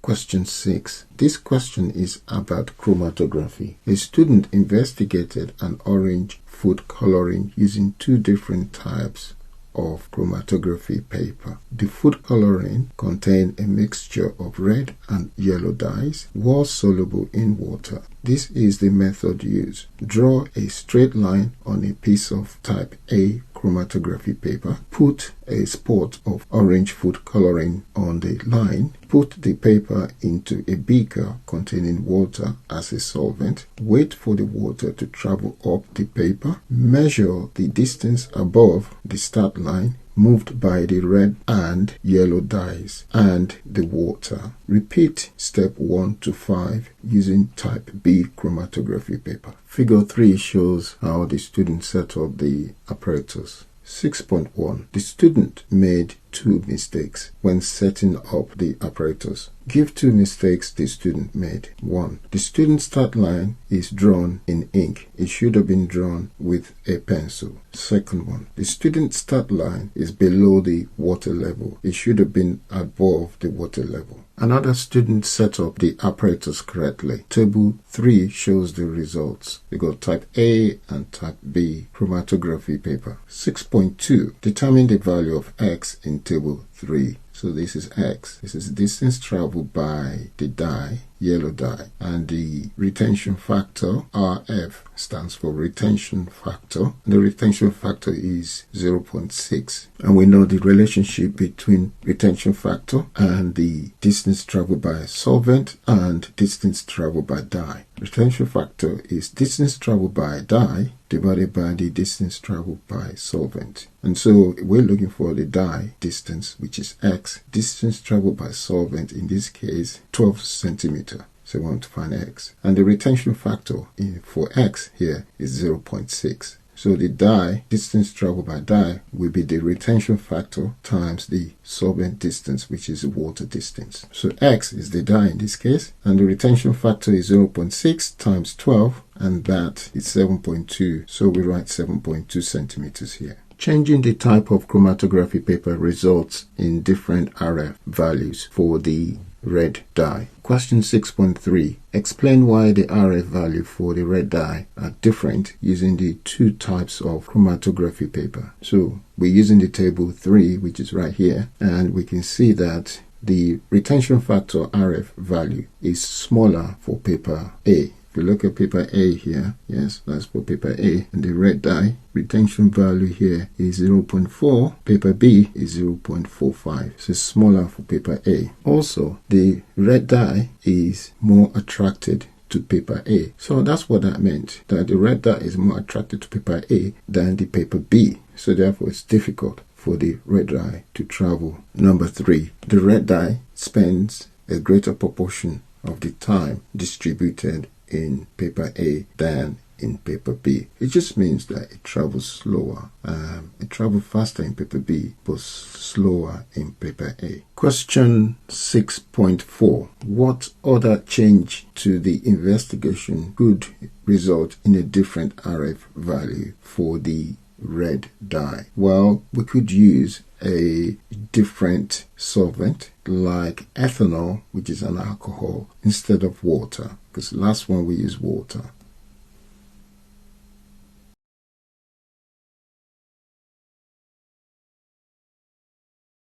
Question 6. This question is about chromatography. A student investigated an orange food coloring using two different types of chromatography paper. The food coloring contained a mixture of red and yellow dyes, was soluble in water. This is the method used. Draw a straight line on a piece of type A chromatography paper. Put a spot of orange food coloring on the line. Put the paper into a beaker containing water as a solvent. Wait for the water to travel up the paper. Measure the distance above the start line moved by the red and yellow dyes and the water. Repeat step 1 to 5 using type B chromatography paper. Figure 3 shows how the student set up the apparatus. 6.1. The student made two mistakes when setting up the apparatus. Give two mistakes the student made. 1. The student's start line is drawn in ink. It should have been drawn with a pencil. Second one. The student's start line is below the water level. It should have been above the water level. Another student set up the apparatus correctly. Table 3 shows the results. We got type A and type B chromatography paper. 6.2. Determine the value of X in table 3. So this is X. This is distance traveled by the dye, yellow dye, and the retention factor, RF, stands for retention factor. The retention factor is 0.6. And we know the relationship between retention factor and the distance traveled by solvent and distance traveled by dye. Retention factor is distance traveled by dye divided by the distance traveled by solvent. And so we're looking for the dye distance, which is X. Distance traveled by solvent, in this case, 12 centimeter. So we want to find X. And the retention factor for X here is 0.6. So the dye, distance traveled by dye, will be the retention factor times the solvent distance, which is the water distance. So X is the dye in this case, and the retention factor is 0.6 times 12, and that is 7.2. So we write 7.2 centimeters here. Changing the type of chromatography paper results in different RF values for the red dye. Question 6.3. Explain why the RF value for the red dye are different using the two types of chromatography paper. So we're using the table 3, which is right here, and we can see that the retention factor RF value is smaller for paper A. If you look at paper A here, yes, that's for paper A, and the red dye retention value here is 0.4, paper B is 0.45, so it's smaller for paper A. Also, the red dye is more attracted to paper A. So that's what that meant, that the red dye is more attracted to paper A than the paper B. So therefore, it's difficult for the red dye to travel. Number 3, the red dye spends a greater proportion of the time distributed in paper A than in paper B. It just means that it travels slower. It travels faster in paper B, but slower in paper A. Question 6.4. What other change to the investigation could result in a different RF value for the red dye? Well, we could use a different solvent like ethanol, which is an alcohol, instead of water, because last one we use water.